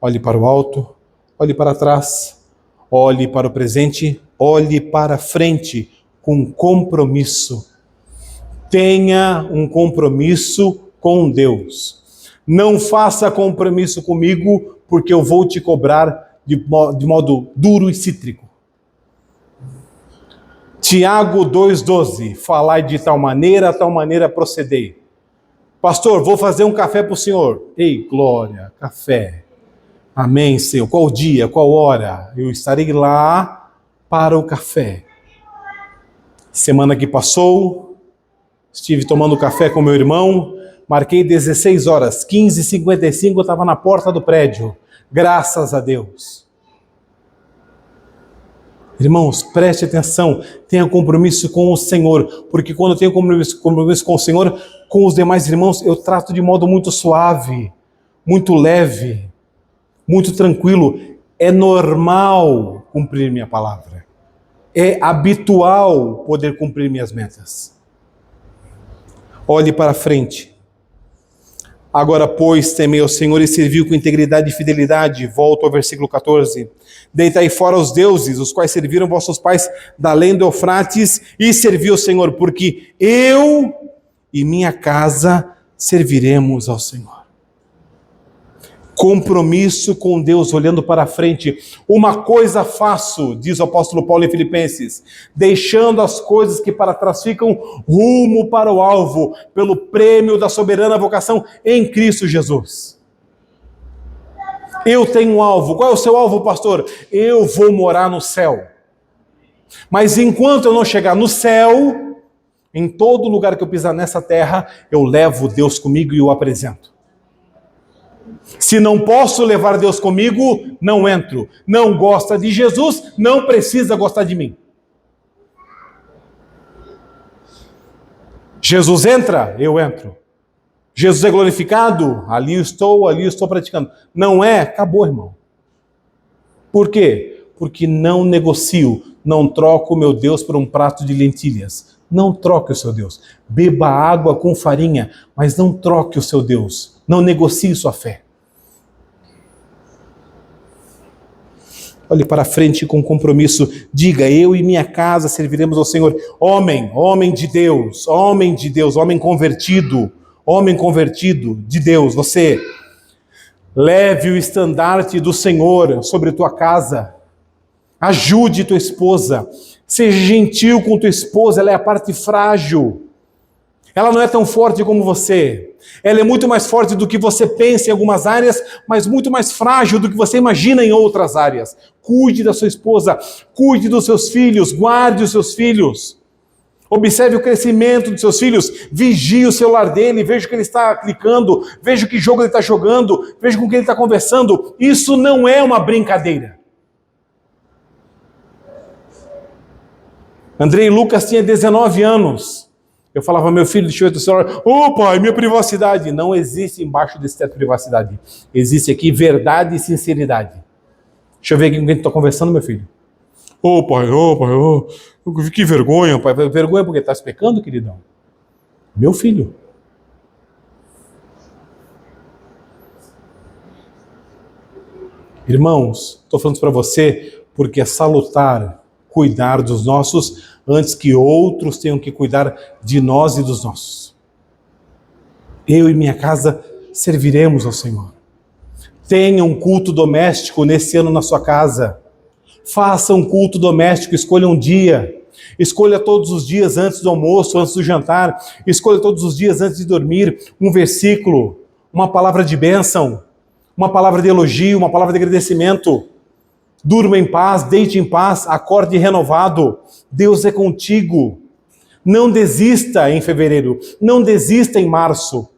olhe para o alto, olhe para trás, olhe para o presente, olhe para frente com compromisso. Tenha um compromisso com Deus. Não faça compromisso comigo, porque eu vou te cobrar de modo duro e cítrico. Tiago 2,12, falai de tal maneira, a tal maneira procedei. Pastor, vou fazer um café para o senhor. Ei, glória, café. Amém, Senhor. Qual dia, qual hora? Eu estarei lá para o café. Semana que passou, estive tomando café com meu irmão, marquei 16 horas, 15h55 eu estava na porta do prédio. Graças a Deus. Irmãos, preste atenção, tenha compromisso com o Senhor, porque quando eu tenho compromisso com o Senhor, com os demais irmãos, eu trato de modo muito suave, muito leve, muito tranquilo. É normal cumprir minha palavra. É habitual poder cumprir minhas metas. Olhe para frente. Agora, pois, temei ao Senhor e serviu com integridade e fidelidade. Volto ao versículo 14. Deitai fora os deuses, os quais serviram vossos pais da além do Eufrates, e servi ao Senhor, porque eu e minha casa serviremos ao Senhor. Compromisso com Deus, olhando para frente. Uma coisa faço, diz o apóstolo Paulo em Filipenses, deixando as coisas que para trás ficam, rumo para o alvo, pelo prêmio da soberana vocação em Cristo Jesus. Eu tenho um alvo. Qual é o seu alvo, pastor? Eu vou morar no céu. Mas enquanto eu não chegar no céu, em todo lugar que eu pisar nessa terra, eu levo Deus comigo e o apresento. Se não posso levar Deus comigo, não entro. Não gosta de Jesus, não precisa gostar de mim. Jesus entra, eu entro. Jesus é glorificado, ali estou praticando. Não é? Acabou, irmão. Por quê? Porque não negocio, não troco o meu Deus por um prato de lentilhas. Não troque o seu Deus. Beba água com farinha, mas não troque o seu Deus. Não negocie sua fé. Olhe para frente com compromisso. Diga, eu e minha casa serviremos ao Senhor. Homem de Deus, homem convertido de Deus. Você leve o estandarte do Senhor sobre tua casa. Ajude tua esposa. Seja gentil com tua esposa, ela é a parte frágil. Ela não é tão forte como você. Ela é muito mais forte do que você pensa em algumas áreas, mas muito mais frágil do que você imagina em outras áreas. Cuide da sua esposa, cuide dos seus filhos, guarde os seus filhos. Observe o crescimento dos seus filhos, vigie o celular dele, veja o que ele está clicando, veja que jogo ele está jogando, veja com quem ele está conversando. Isso não é uma brincadeira. Andrei Lucas tinha 19 anos. Eu falava, meu filho, deixa eu ver teu celular. Ô pai, minha privacidade. Não existe embaixo desse teto privacidade. Existe aqui verdade e sinceridade. Deixa eu ver aqui com quem tu está conversando, meu filho. Ô pai, que vergonha, pai. Vergonha porque estás pecando, queridão? Meu filho. Irmãos, estou falando para você porque é salutar cuidar dos nossos antes que outros tenham que cuidar de nós e dos nossos. Eu e minha casa serviremos ao Senhor. Tenha um culto doméstico nesse ano na sua casa. Faça um culto doméstico, escolha um dia. Escolha todos os dias antes do almoço, antes do jantar. Escolha todos os dias antes de dormir um versículo, uma palavra de bênção, uma palavra de elogio, uma palavra de agradecimento. Durma em paz, deite em paz, acorde renovado. Deus é contigo. Não desista em fevereiro, não desista em março.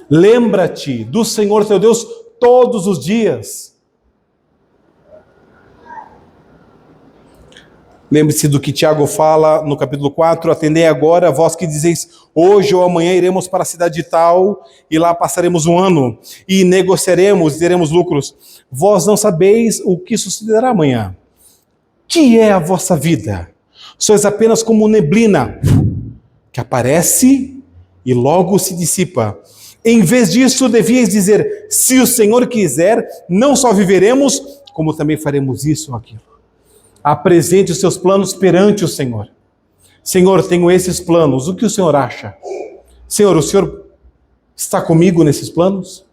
Lembra-te do Senhor teu Deus todos os dias. Lembre-se do que Tiago fala no capítulo 4, atendei agora, vós que dizeis, hoje ou amanhã iremos para a cidade tal, e lá passaremos um ano, e negociaremos, e teremos lucros. Vós não sabeis o que sucederá amanhã. Que é a vossa vida? Sois apenas como neblina, que aparece e logo se dissipa. Em vez disso, devíeis dizer, se o Senhor quiser, não só viveremos, como também faremos isso ou aquilo. Apresente os seus planos perante o Senhor. Senhor, tenho esses planos, o que o Senhor acha? Senhor, o Senhor está comigo nesses planos?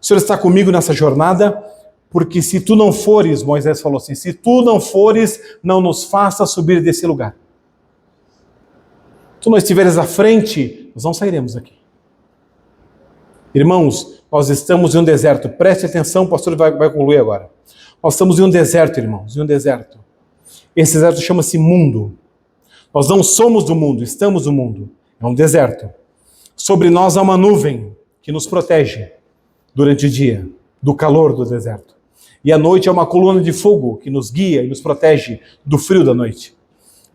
O Senhor está comigo nessa jornada? Porque se tu não fores, Moisés falou assim, se tu não fores, não nos faça subir desse lugar. Se tu não estiveres à frente, nós não sairemos daqui. Irmãos, nós estamos em um deserto. Preste atenção, o pastor vai concluir agora. Nós estamos em um deserto, irmãos, em um deserto. Esse deserto chama-se mundo. Nós não somos do mundo, estamos no mundo. É um deserto. Sobre nós há uma nuvem que nos protege durante o dia, do calor do deserto. E à noite há uma coluna de fogo que nos guia e nos protege do frio da noite.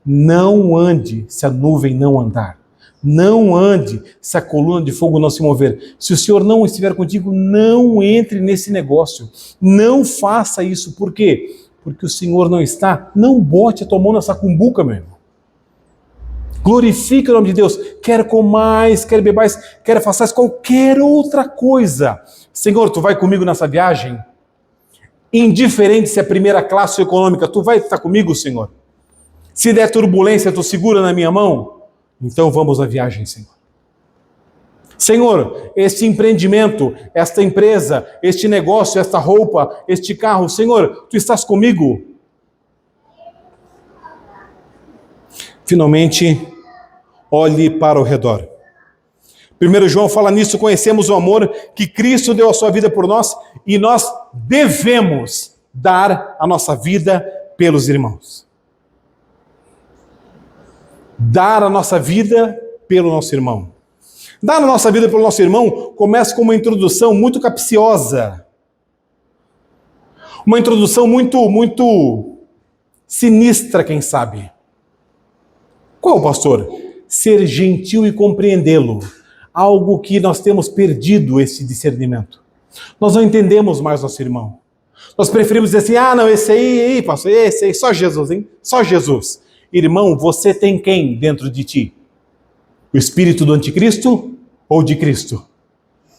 Não ande se a nuvem não andar. Não ande se a coluna de fogo não se mover. Se o Senhor não estiver contigo, não entre nesse negócio. Não faça isso. Por quê? Porque o Senhor não está. Não bote a tua mão nessa cumbuca, meu irmão. Glorifique o nome de Deus. Quer comais, quer bebais, quer façais qualquer outra coisa. Senhor, tu vai comigo nessa viagem? Indiferente se é primeira classe ou econômica, tu vai estar comigo, Senhor? Se der turbulência, tu segura na minha mão? Então vamos à viagem, Senhor. Senhor, este empreendimento, esta empresa, este negócio, esta roupa, este carro, Senhor, Tu estás comigo? Finalmente, olhe para o redor. 1 João fala nisso, conhecemos o amor que Cristo deu a sua vida por nós e nós devemos dar a nossa vida pelos irmãos. Dar a nossa vida pelo nosso irmão. Dar a nossa vida pelo nosso irmão começa com uma introdução muito capciosa. Uma introdução muito sinistra, quem sabe. Qual, pastor? Ser gentil e compreendê-lo. Algo que nós temos perdido esse discernimento. Nós não entendemos mais nosso irmão. Nós preferimos dizer assim, não, esse aí, pastor, esse aí, só Jesus, hein? Só Jesus. Irmão, você tem quem dentro de ti? O espírito do anticristo ou de Cristo?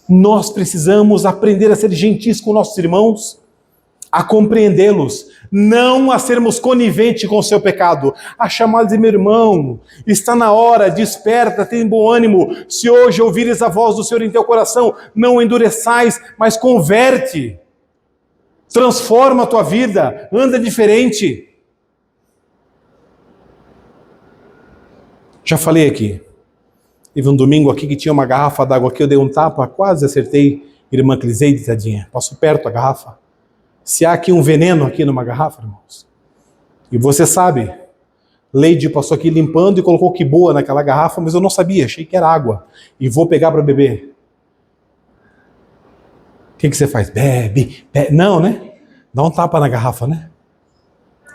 Nós precisamos aprender a ser gentis com nossos irmãos, a compreendê-los, não a sermos coniventes com o seu pecado, a chamá-los de meu irmão, está na hora, desperta, tem bom ânimo, se hoje ouvires a voz do Senhor em teu coração, não endureçais, mas converte, transforma a tua vida, anda diferente. Já falei aqui, teve um domingo aqui que tinha uma garrafa d'água aqui, eu dei um tapa, quase acertei, irmã Cliseide, tadinha, passou perto a garrafa. Se há aqui um veneno aqui numa garrafa, irmãos, e você sabe, Leide passou aqui limpando e colocou que boa naquela garrafa, mas eu não sabia, achei que era água, e vou pegar para beber. O que você faz? Bebe, não, né? Dá um tapa na garrafa, né?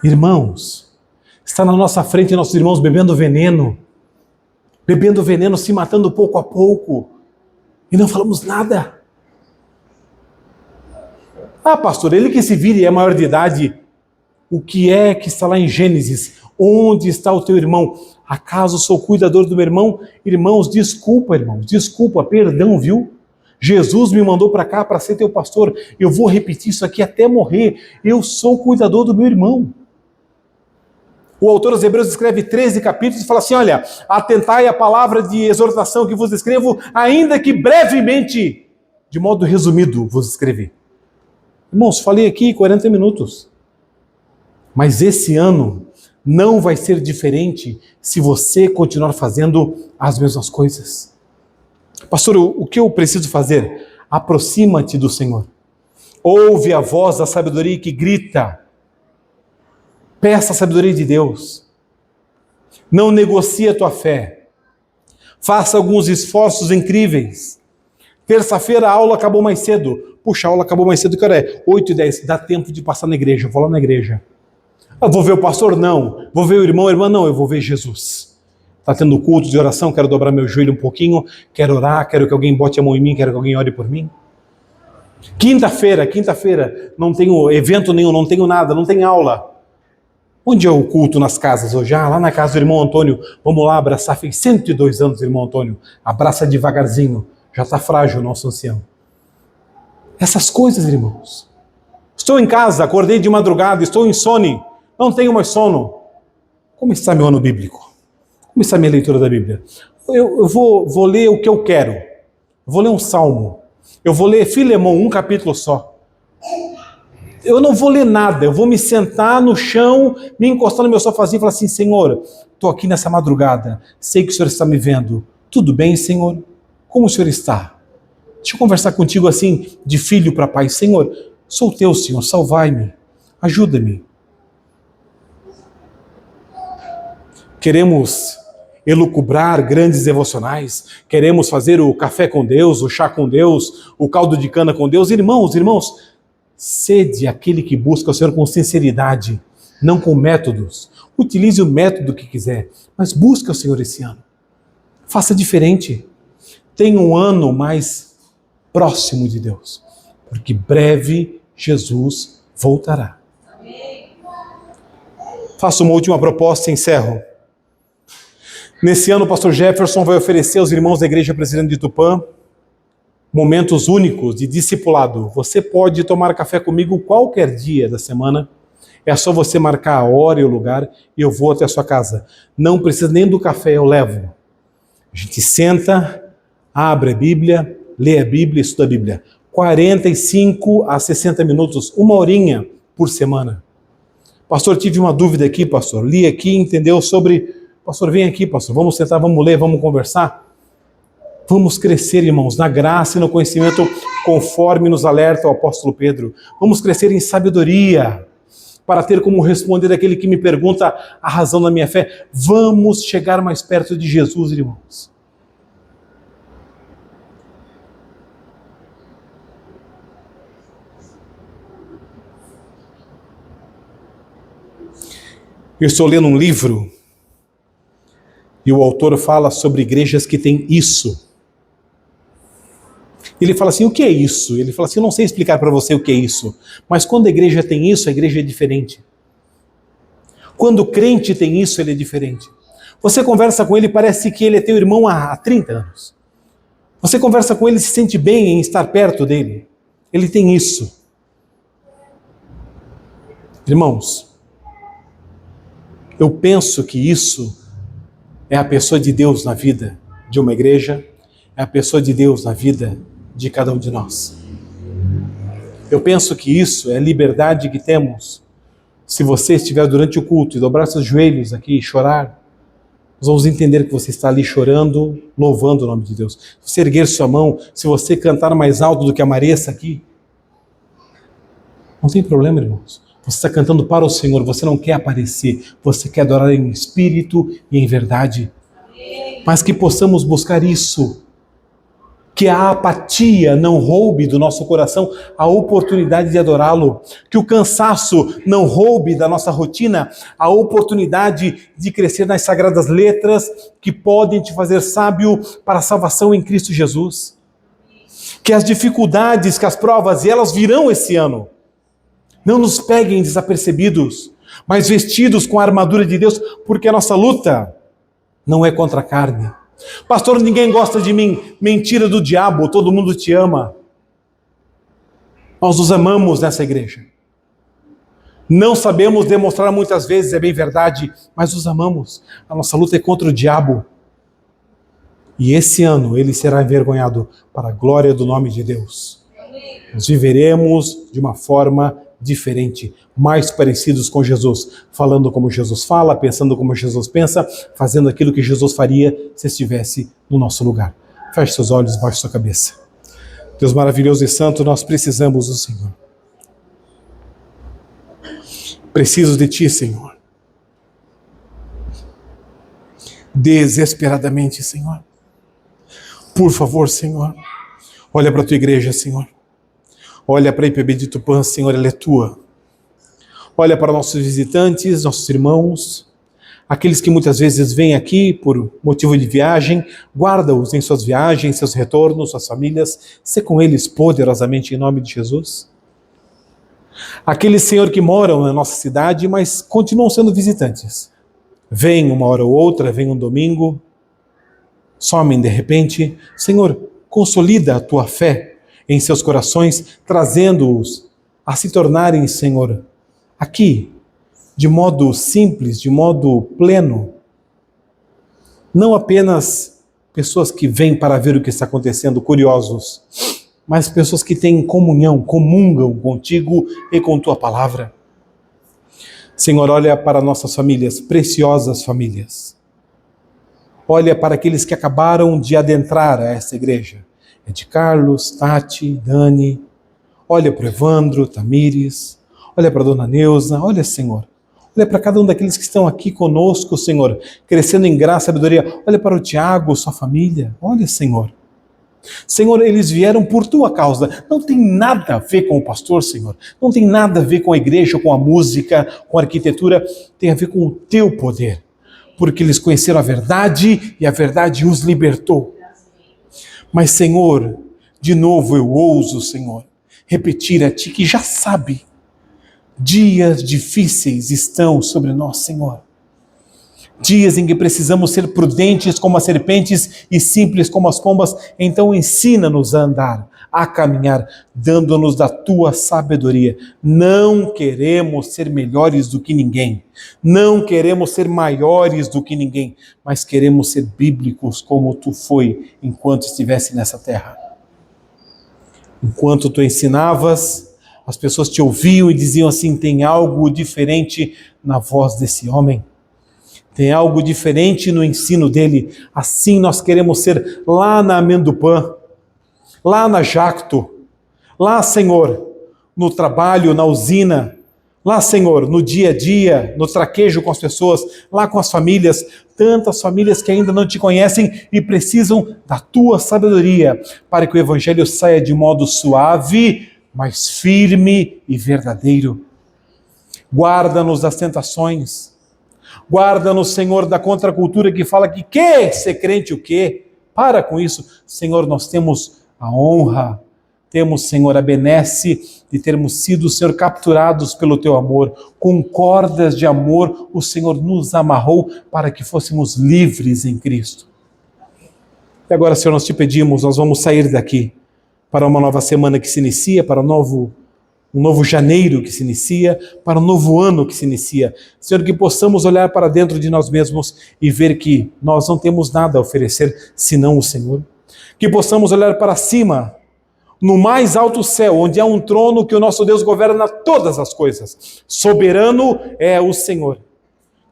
Irmãos, está na nossa frente nossos irmãos bebendo veneno, se matando pouco a pouco, e não falamos nada. Pastor, ele que se vire é maior de idade. O que é que está lá em Gênesis? Onde está o teu irmão? Acaso sou cuidador do meu irmão? Irmãos, desculpa, perdão, viu? Jesus me mandou para cá para ser teu pastor. Eu vou repetir isso aqui até morrer. Eu sou cuidador do meu irmão. O autor dos Hebreus escreve 13 capítulos e fala assim, olha, atentai à palavra de exortação que vos escrevo, ainda que brevemente, de modo resumido, vos escrevi. Irmãos, falei aqui 40 minutos. Mas esse ano não vai ser diferente se você continuar fazendo as mesmas coisas. Pastor, o que eu preciso fazer? Aproxima-te do Senhor. Ouve a voz da sabedoria que grita. Peça a sabedoria de Deus. Não negocie a tua fé. Faça alguns esforços incríveis. Terça-feira a aula acabou mais cedo. Puxa, a aula acabou mais cedo, que hora é? 8h10, dá tempo de passar na igreja, eu vou lá na igreja. Vou ver o pastor? Não. Vou ver o irmão, irmã? Não, eu vou ver Jesus. Está tendo culto de oração, quero dobrar meu joelho um pouquinho, quero orar, quero que alguém bote a mão em mim, quero que alguém ore por mim. Quinta-feira, não tenho evento nenhum, não tenho nada, não tem aula. Onde é o culto nas casas hoje? Lá na casa do irmão Antônio, vamos lá abraçar, fez 102 anos, irmão Antônio, abraça devagarzinho, já está frágil o nosso ancião. Essas coisas, irmãos. Estou em casa, acordei de madrugada, estou insone, não tenho mais sono. Como está meu ano bíblico? Como está minha leitura da Bíblia? Eu vou ler o que eu quero. Eu vou ler um salmo. Eu vou ler Filemão, um capítulo só. Eu não vou ler nada, eu vou me sentar no chão, me encostar no meu sofazinho e falar assim, Senhor, estou aqui nessa madrugada, sei que o Senhor está me vendo. Tudo bem, Senhor? Como o Senhor está? Deixa eu conversar contigo assim, de filho para pai. Senhor, sou teu, Senhor, salvai-me, ajuda-me. Queremos elucubrar grandes devocionais, queremos fazer o café com Deus, o chá com Deus, o caldo de cana com Deus. Irmãos, sede aquele que busca o Senhor com sinceridade, não com métodos. Utilize o método que quiser, mas busque o Senhor esse ano. Faça diferente. Tenha um ano mais próximo de Deus, porque breve Jesus voltará. Faço uma última proposta e encerro. Nesse ano, o pastor Jefferson vai oferecer aos irmãos da Igreja Presbiteriana de Tupã momentos únicos de discipulado. Você pode tomar café comigo qualquer dia da semana. É só você marcar a hora e o lugar e eu vou até a sua casa. Não precisa nem do café, eu levo. A gente senta, Abre a Bíblia, lê a Bíblia, estuda a Bíblia. 45 a 60 minutos, 1 horinha por semana. Pastor, tive uma dúvida aqui, pastor. Li aqui, entendeu sobre... Pastor, vem aqui, pastor. Vamos sentar, vamos ler, vamos conversar. Vamos crescer, irmãos, na graça e no conhecimento, conforme nos alerta o apóstolo Pedro. Vamos crescer em sabedoria, para ter como responder aquele que me pergunta a razão da minha fé. Vamos chegar mais perto de Jesus, irmãos. Eu estou lendo um livro e o autor fala sobre igrejas que têm isso. Ele fala assim, o que é isso? Ele fala assim, eu não sei explicar para você o que é isso, mas quando a igreja tem isso, a igreja é diferente. Quando o crente tem isso, ele é diferente. Você conversa com ele, parece que ele é teu irmão há 30 anos. Você conversa com ele e se sente bem em estar perto dele. Ele tem isso. Irmãos, eu penso que isso é a pessoa de Deus na vida de uma igreja, é a pessoa de Deus na vida de cada um de nós. Eu penso que isso é a liberdade que temos. Se você estiver durante o culto e dobrar seus joelhos aqui e chorar, nós vamos entender que você está ali chorando, louvando o nome de Deus. Se você erguer sua mão, se você cantar mais alto do que a Maressa aqui, não tem problema, irmãos. Você está cantando para o Senhor, você não quer aparecer, você quer adorar em espírito e em verdade. Mas que possamos buscar isso, que a apatia não roube do nosso coração a oportunidade de adorá-lo, que o cansaço não roube da nossa rotina a oportunidade de crescer nas sagradas letras que podem te fazer sábio para a salvação em Cristo Jesus. Que as dificuldades, que as provas, e elas virão esse ano, não nos peguem desapercebidos, mas vestidos com a armadura de Deus, porque a nossa luta não é contra a carne. Pastor, ninguém gosta de mim. Mentira do diabo, todo mundo te ama. Nós nos amamos nessa igreja. Não sabemos demonstrar muitas vezes, é bem verdade, mas os amamos. A nossa luta é contra o diabo. E esse ano ele será envergonhado para a glória do nome de Deus. Nós viveremos de uma forma diferente, mais parecidos com Jesus, falando como Jesus fala, pensando como Jesus pensa, fazendo aquilo que Jesus faria se estivesse no nosso lugar. Feche seus olhos, baixe sua cabeça. Deus maravilhoso e santo, nós precisamos do Senhor. Preciso de Ti, Senhor. Desesperadamente, Senhor. Por favor, Senhor, olha para a Tua igreja, Senhor. Olha para a IPB de Tupã, Senhor, ela é Tua. Olha para nossos visitantes, nossos irmãos, aqueles que muitas vezes vêm aqui por motivo de viagem, guarda-os em suas viagens, seus retornos, suas famílias, sê com eles poderosamente em nome de Jesus. Aqueles, Senhor, que moram na nossa cidade, mas continuam sendo visitantes. Vêm uma hora ou outra, vêm um domingo, somem de repente. Senhor, consolida a Tua fé em seus corações, trazendo-os a se tornarem, Senhor, aqui, de modo simples, de modo pleno. Não apenas pessoas que vêm para ver o que está acontecendo, curiosos, mas pessoas que têm comunhão, comungam contigo e com Tua palavra. Senhor, olha para nossas famílias, preciosas famílias. Olha para aqueles que acabaram de adentrar a essa igreja. É de Carlos, Tati, Dani, olha para o Evandro, Tamires, olha para a Dona Neuza, olha, Senhor, olha para cada um daqueles que estão aqui conosco, Senhor, crescendo em graça e sabedoria, olha para o Tiago, sua família, olha, Senhor. Senhor, eles vieram por Tua causa, não tem nada a ver com o pastor, Senhor, não tem nada a ver com a igreja, com a música, com a arquitetura, tem a ver com o Teu poder, porque eles conheceram a verdade e a verdade os libertou. Mas, Senhor, de novo eu ouso, Senhor, repetir a Ti que já sabe, dias difíceis estão sobre nós, Senhor. Dias em que precisamos ser prudentes como as serpentes e simples como as pombas, então ensina-nos a andar, a caminhar, dando-nos da tua sabedoria. Não queremos ser melhores do que ninguém, não queremos ser maiores do que ninguém, mas queremos ser bíblicos como tu foi enquanto estivesse nessa terra. Enquanto tu ensinavas, as pessoas te ouviam e diziam assim: tem algo diferente na voz desse homem. Tem algo diferente no ensino dele. Assim nós queremos ser lá na Amendupã, lá na Jacto, lá, Senhor, no trabalho, na usina, lá, Senhor, no dia a dia, no traquejo com as pessoas, lá com as famílias, tantas famílias que ainda não te conhecem e precisam da tua sabedoria, para que o Evangelho saia de modo suave, mas firme e verdadeiro. Guarda-nos das tentações. Guarda-nos, Senhor, da contracultura que fala que ser crente o quê? Para com isso. Senhor, nós temos a honra, temos, Senhor, a benesse de termos sido, Senhor, capturados pelo Teu amor. Com cordas de amor, o Senhor nos amarrou para que fôssemos livres em Cristo. E agora, Senhor, nós te pedimos, nós vamos sair daqui para uma nova semana que se inicia, para um novo janeiro que se inicia, para um novo ano que se inicia. Senhor, que possamos olhar para dentro de nós mesmos e ver que nós não temos nada a oferecer senão o Senhor. Que possamos olhar para cima, no mais alto céu, onde há um trono que o nosso Deus governa todas as coisas. Soberano é o Senhor.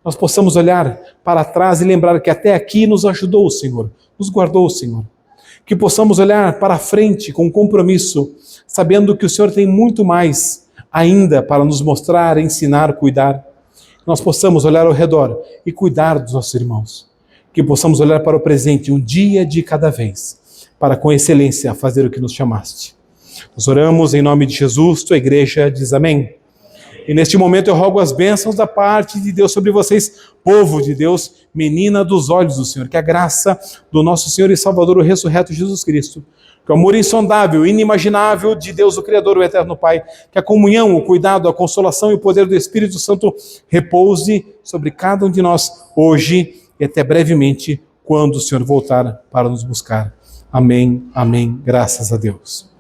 Nós possamos olhar para trás e lembrar que até aqui nos ajudou o Senhor, nos guardou o Senhor. Que possamos olhar para frente com compromisso, sabendo que o Senhor tem muito mais ainda para nos mostrar, ensinar, cuidar. Nós possamos olhar ao redor e cuidar dos nossos irmãos. Que possamos olhar para o presente, um dia de cada vez, para com excelência fazer o que nos chamaste. Nós oramos em nome de Jesus, tua igreja diz amém. E neste momento eu rogo as bênçãos da parte de Deus sobre vocês, povo de Deus, menina dos olhos do Senhor. Que a graça do nosso Senhor e Salvador, o ressurreto Jesus Cristo, que o amor insondável, inimaginável de Deus, o Criador, o Eterno Pai, que a comunhão, o cuidado, a consolação e o poder do Espírito Santo repouse sobre cada um de nós hoje e até brevemente, quando o Senhor voltar para nos buscar. Amém, amém, graças a Deus.